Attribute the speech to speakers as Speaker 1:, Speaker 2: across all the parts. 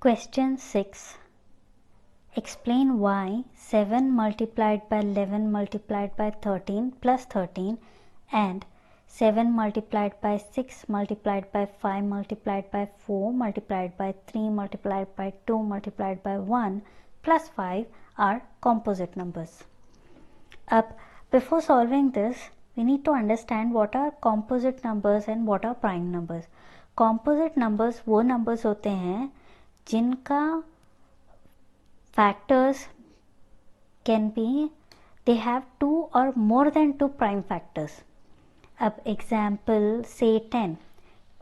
Speaker 1: Question 6. Explain why 7 multiplied by 11 multiplied by 13 plus 13 and 7 multiplied by 6 multiplied by 5 multiplied by 4 multiplied by 3 multiplied by 2 multiplied by 1 plus 5 are composite numbers. Up, before solving this, we need to understand what are composite numbers and what are prime numbers. Composite numbers वो numbers होते हैं जिनका factors can be, they have 2 or more than 2 prime factors. अब example say 10.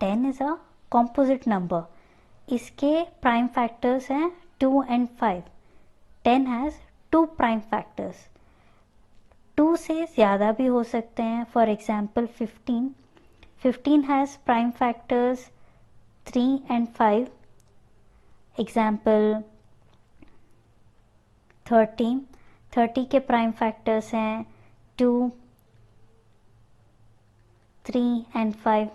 Speaker 1: 10 is a composite number. इसके prime factors हैं 2 and 5. 10 has 2 prime factors. 2 से ज़्यादा भी हो सकते हैं. For example 15. 15 has prime factors 3 and 5. Example 30. 30 के प्राइम फैक्टर्स हैं 2, 3 and 5.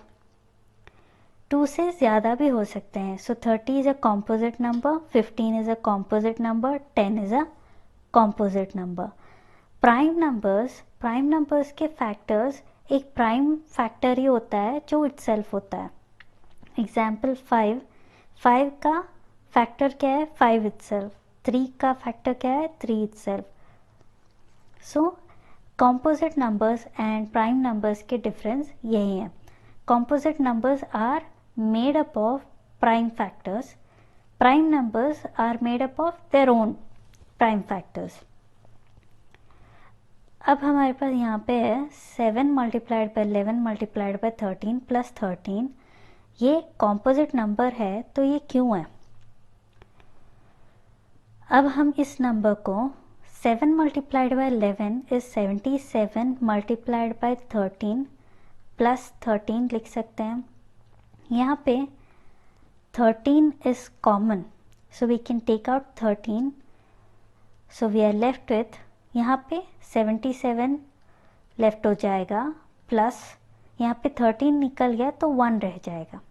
Speaker 1: 2 से ज़्यादा भी हो सकते हैं. So 30 is a composite number, 15 is a composite number, 10 is a composite number. Prime numbers के फैक्टर्स एक प्राइम फैक्टर ही होता है जो इटसेल्फ होता है. एग्जाम्पल 5 का फैक्टर क्या है? 5 इटसेल्फ. 3 का फैक्टर क्या है? 3 itself. So composite numbers and prime numbers के difference यही है. Composite numbers are made up of prime factors. Prime numbers are made up of their own prime factors. अब हमारे पास यहाँ पे है 7 multiplied by 11 multiplied by 13 plus 13. ये composite number है तो ये क्यों है? अब हम इस नंबर को 7 multiplied by 11 is 77 multiplied by 13 plus 13 लिख सकते हैं. यहाँ पे 13 is common, so we can take out 13. So we are left with, यहाँ पे 77 left हो जाएगा plus यहाँ पे 13 निकल गया तो 1 रह जाएगा.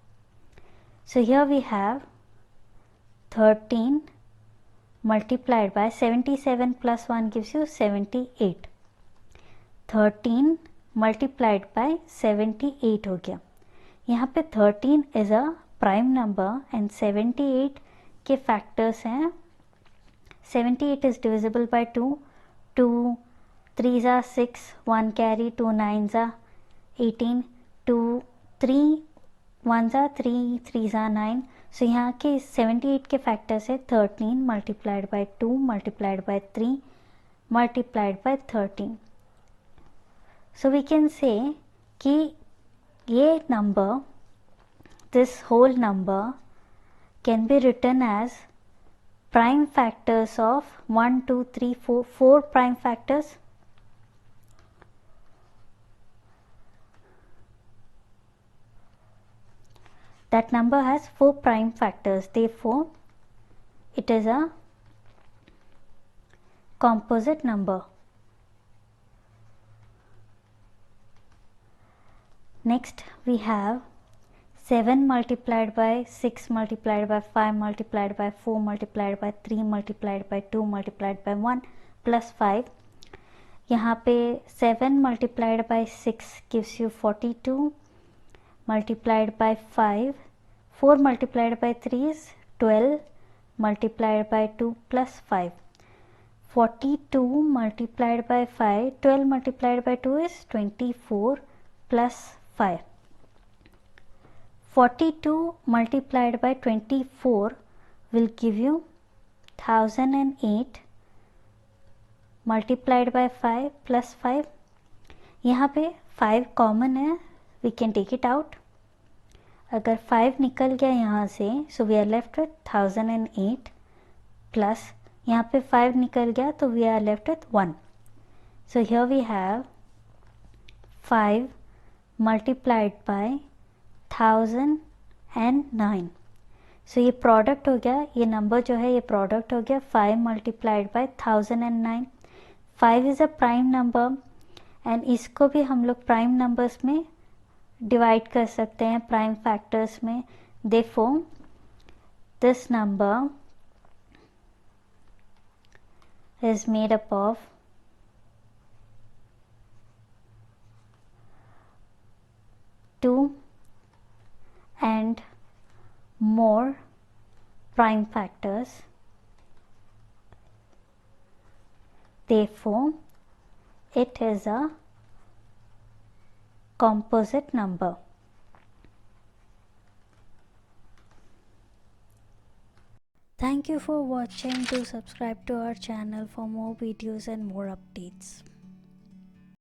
Speaker 1: So here we have 13 multiplied by 77 plus 1 gives you 78. 13 multiplied by 78 हो गया. यहाँ पे 13 is a prime number and 78 के factors हैं. 78 is divisible by 2. 2 3s are 6, 1 carry, 2 9s are 18, 2 3 1s are 3, 3s are 9. सो यहाँ के 78 के फैक्टर्स है 13 multiplied by 2 multiplied by 3 multiplied by 13. So we can say कि ये number, this whole number can be written as prime factors of 1 2 3 4 prime factors. That number has 4 prime factors, therefore it is a composite number. Next we have 7 multiplied by 6 multiplied by 5 multiplied by 4 multiplied by 3 multiplied by 2 multiplied by 1 plus 5. यहाँ पे 7 multiplied by 6 gives you 42. Multiplied by 5, 4 multiplied by 3 is 12, multiplied by 2 plus 5. 42 multiplied by 5, 12 multiplied by 2 is 24 plus 5. 42 multiplied by 24 will give you 1008 multiplied by 5 plus 5. यहाँ पे 5 common है, we can take it out. अगर 5 निकल गया यहाँ से, so we are left with 1008 plus यहाँ पे 5 निकल गया तो we are left with 1. So here we have 5 multiplied by 1009. So ये प्रोडक्ट हो गया, ये नंबर जो है ये प्रोडक्ट हो गया 5 multiplied by 1009. 5 is a prime number and इसको भी हम लोग प्राइम नंबर्स में डिवाइड कर सकते हैं प्राइम फैक्टर्स में. Therefore This number is made up of two and more prime factors. Therefore, it is a composite number. Thank you for watching. Do subscribe to our channel for more videos and more updates.